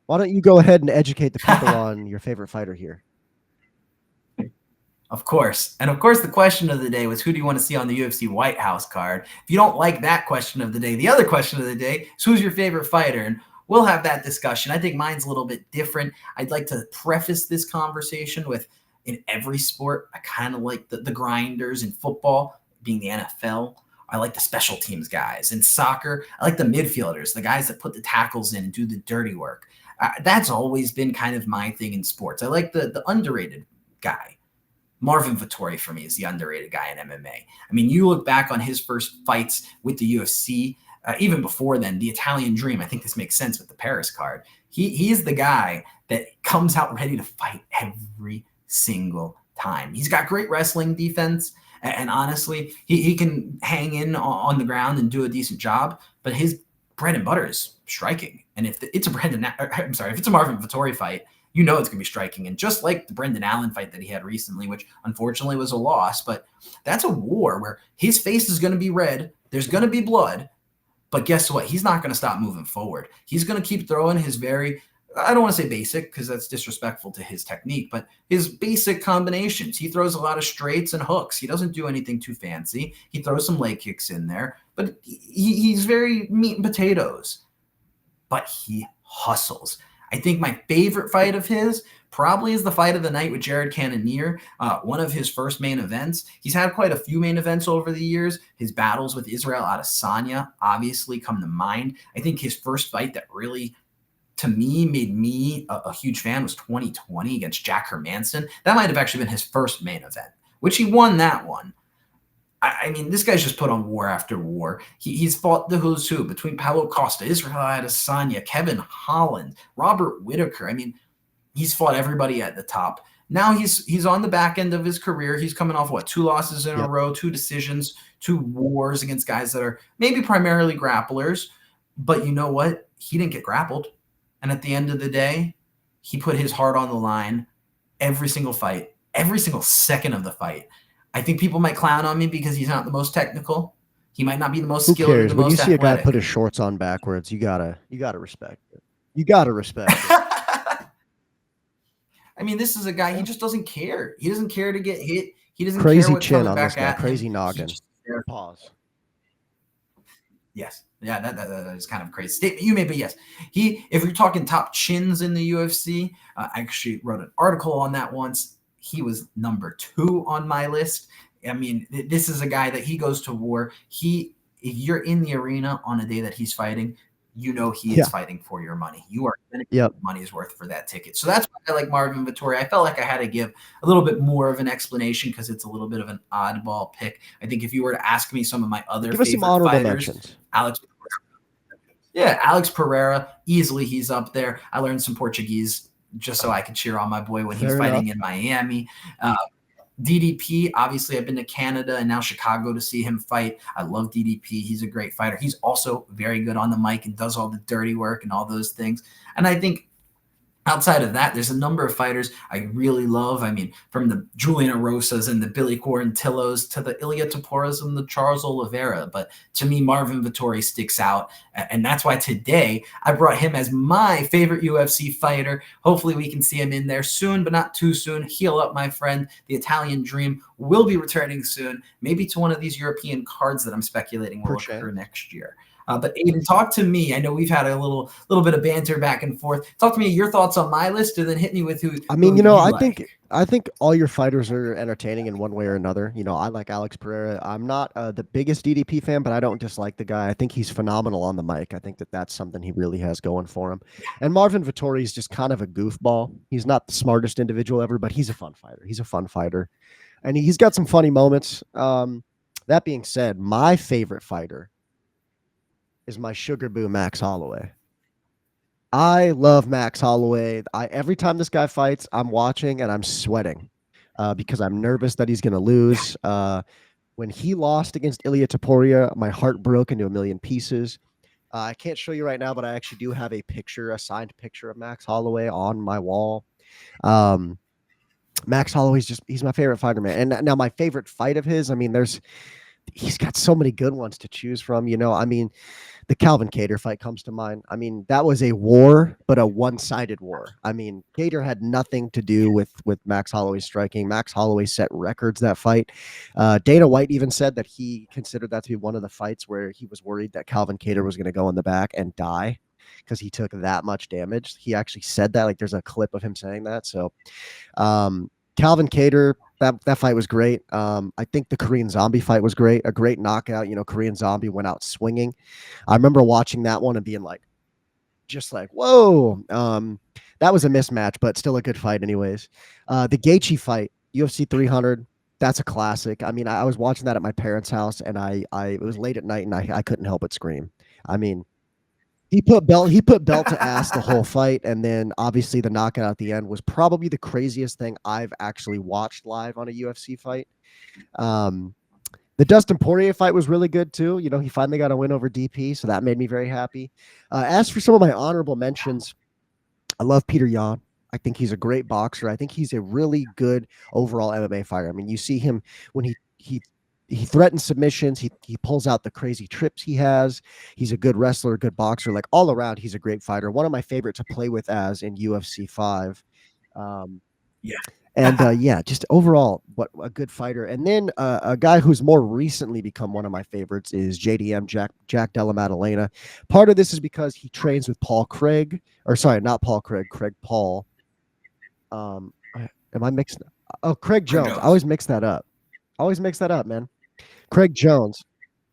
Why don't you go ahead and educate the people on your favorite fighter here? Of course. And of course, the question of the day was, who do you want to see on the UFC White House card? If you don't like that question of the day, the other question of the day is, who's your favorite fighter? And we'll have that discussion. I think mine's a little bit different. I'd like to preface this conversation with, in every sport, I kind of like the grinders. In football, being the NFL, I like the special teams guys. In soccer, I like the midfielders, the guys that put the tackles in and do the dirty work. That's always been kind of my thing in sports. I like the underrated guy. Marvin Vettori for me is the underrated guy in MMA. I mean, you look back on his first fights with the UFC, even before then, the Italian Dream. I think this makes sense with the Paris card. He is the guy that comes out ready to fight every single time. He's got great wrestling defense, and honestly, he can hang in on the ground and do a decent job. But his bread and butter is striking. And if it's a if it's a Marvin Vettori fight, you know it's going to be striking. And just like the Brendan Allen fight that he had recently, which unfortunately was a loss, but that's a war where his face is going to be red. There's going to be blood. But guess what? He's not going to stop moving forward. He's going to keep throwing his very, I don't want to say basic because that's disrespectful to his technique, but his basic combinations. He throws a lot of straights and hooks. He doesn't do anything too fancy. He throws some leg kicks in there, but he's very meat and potatoes. But he hustles. I think my favorite fight of his probably is the fight of the night with Jared Cannonier, one of his first main events. He's had quite a few main events over the years. His battles with Israel Adesanya obviously come to mind. I think his first fight that really, to me, made me a huge fan was 2020 against Jack Hermanson. That might have actually been his first main event, which he won that one. I mean, this guy's just put on war after war. He's fought the who's who between Paulo Costa, Israel Adesanya, Kevin Holland, Robert Whittaker. I mean, he's fought everybody at the top. Now he's on the back end of his career. He's coming off, 2 losses in a row, 2 decisions, 2 wars against guys that are maybe primarily grapplers. But you know what? He didn't get grappled. And at the end of the day, he put his heart on the line every single fight, every single second of the fight. I think people might clown on me because he's not the most technical. He might not be the most skilled or the When most you see athletic. a guy put his shorts on backwards, you gotta respect it. You gotta respect it. I mean, this is a guy, he just doesn't care. He doesn't care to get hit. He doesn't crazy care what's chin coming on back this guy. at Crazy him. noggin. Pause. Yes. Yeah, that is kind of a crazy statement you made, but yes. If you're talking top chins in the UFC, I actually wrote an article on that once. He was number 2 on my list. I mean, this is a guy that he goes to war. If you're in the arena on a day that he's fighting, you know he is fighting for your money. You are going to get money's worth for that ticket. So that's why I like Marvin Vettori. I felt like I had to give a little bit more of an explanation because it's a little bit of an oddball pick. I think if you were to ask me some of my other favorite fighters, Alex Pereira, easily he's up there. I learned some Portuguese just so I could cheer on my boy when he's fighting in Miami. DDP, obviously I've been to Canada and now Chicago to see him fight. I love DDP. He's a great fighter. He's also very good on the mic and does all the dirty work and all those things. And I think outside of that, there's a number of fighters I really love. I mean, from the Julian Arosas and the Billy Quarantillos to the Ilya Topuras and the Charles Oliveira. But to me, Marvin Vettori sticks out. And that's why today I brought him as my favorite UFC fighter. Hopefully we can see him in there soon, but not too soon. Heal up, my friend. The Italian Dream will be returning soon, maybe to one of these European cards that I'm speculating will occur next year. But Aiden, talk to me. I know we've had a little bit of banter back and forth. Talk to me your thoughts on my list, and then hit me with who. I mean, I think all your fighters are entertaining in one way or another. I like Alex Pereira. I'm not the biggest DDP fan, but I don't dislike the guy. I think he's phenomenal on the mic. I think that's something he really has going for him. And Marvin Vettori is just kind of a goofball. He's not the smartest individual ever, but he's a fun fighter. And he's got some funny moments. That being said, my favorite fighter is my sugar boo, Max Holloway. I love Max Holloway. Every time this guy fights, I'm watching and I'm sweating because I'm nervous that he's going to lose. When he lost against Ilya Topuria, my heart broke into a million pieces. I can't show you right now, but I actually do have a signed picture of Max Holloway on my wall. Max Holloway's he's my favorite fighter, man. And now my favorite fight of his, I mean, there's he's got so many good ones to choose from. I mean, the Calvin Kattar fight comes to mind. I mean, that was a war, but a one-sided war. I mean, Kattar had nothing to do with Max Holloway striking. Max Holloway set records that fight. Dana White even said that he considered that to be one of the fights where he was worried that Calvin Kattar was going to go in the back and die because he took that much damage. He actually said that. Like, there's a clip of him saying that. So, Calvin Kattar, that fight was great. I think the Korean Zombie fight was great. A great knockout. Korean Zombie went out swinging. I remember watching that one and being like, just like, whoa. That was a mismatch, but still a good fight anyways. The Gaethje fight, UFC 300, that's a classic. I mean, I was watching that at my parents' house, and it was late at night, and I couldn't help but scream. I mean, he put belt to ass the whole fight, and then obviously the knockout at the end was probably the craziest thing I've actually watched live on a UFC fight. The Dustin Poirier fight was really good too. He finally got a win over DP, so that made me very happy. As for some of my honorable mentions, I love Peter Yan. I think he's a great boxer. I think he's a really good overall MMA fighter. I mean, you see him when he threatens submissions. He pulls out the crazy trips he has. He's a good wrestler, a good boxer. Like, all around, he's a great fighter. One of my favorite to play with as in UFC 5. Yeah. And yeah, just overall, what a good fighter. And then a guy who's more recently become one of my favorites is JDM, Jack Della Maddalena. Part of this is because he trains with Paul Craig, or sorry, not Paul Craig, Craig Paul. Am I mixing? Oh, Craig Jones. I always mix that up. Man. Craig Jones.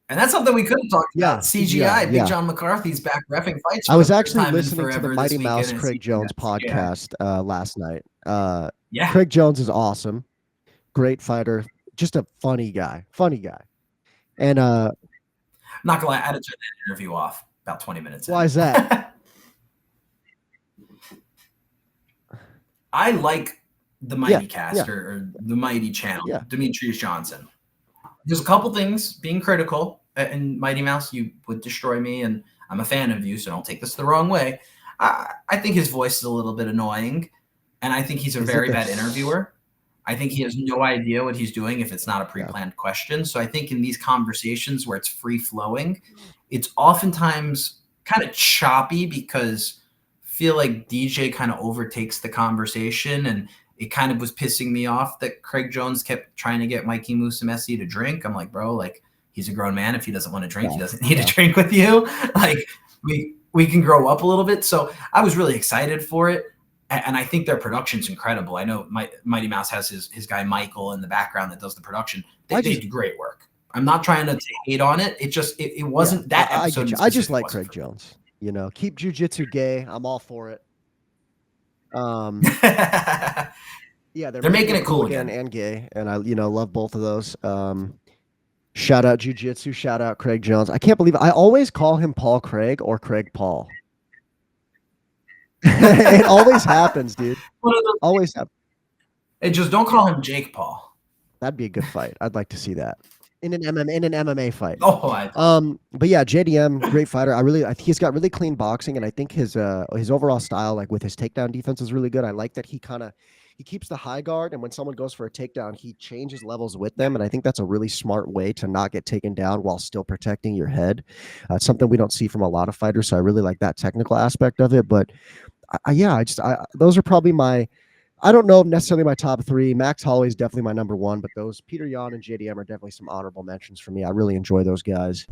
And that's something we could have talked Yeah, about. CGI, CGI, Big yeah. John McCarthy's back reffing fights. I for was the first actually time in listening to the forever Mighty this Mouse weekend, and Craig CGI, Jones CGI. podcast last night. Yeah. Craig Jones is awesome. Great fighter. Just a funny guy. And I'm not gonna lie, I had to turn that interview off about 20 minutes in. why is that? I like the Mighty Cast yeah. or the Mighty channel, Yeah. Demetrius Johnson. There's a couple things being critical, and Mighty Mouse, you would destroy me, and I'm a fan of you, so don't take this the wrong way. I think his voice is a little bit annoying, and I think he's a very bad interviewer. I think he has no idea what he's doing if it's not a pre-planned question. So I think in these conversations where it's free-flowing, it's oftentimes kind of choppy because I feel like DJ kind of overtakes the conversation, and it kind of was pissing me off that Craig Jones kept trying to get Mikey Musumeci to drink. I'm like, bro, like, he's a grown man. If he doesn't want to drink, he doesn't need to drink with you. Like, we can grow up a little bit. So I was really excited for it. And I think their production's incredible. I know Mighty Mouse has his guy Michael in the background that does the production. They do great work. I'm not trying to hate on it. It wasn't that episode. I just like Craig Jones. Keep jiu-jitsu gay. I'm all for it. Yeah, they're making it cool again and gay, and I love both of those. Shout out jiu-jitsu. Shout out Craig Jones. I can't believe it. I always call him Paul Craig or Craig Paul. It always happens, dude. Always happens. And just don't call him Jake Paul. That'd be a good fight. I'd like to see that in an MMA fight. But yeah, JDM, great fighter. He's got really clean boxing, and I think his overall style, like with his takedown defense, is really good. I like that he keeps the high guard, and when someone goes for a takedown, he changes levels with them, and I think that's a really smart way to not get taken down while still protecting your head. It's something we don't see from a lot of fighters, so I really like that technical aspect of it. But those are probably I don't know necessarily my top 3. Max Holloway is definitely my number 1, but those Peter Yan and JDM are definitely some honorable mentions for me. I really enjoy those guys.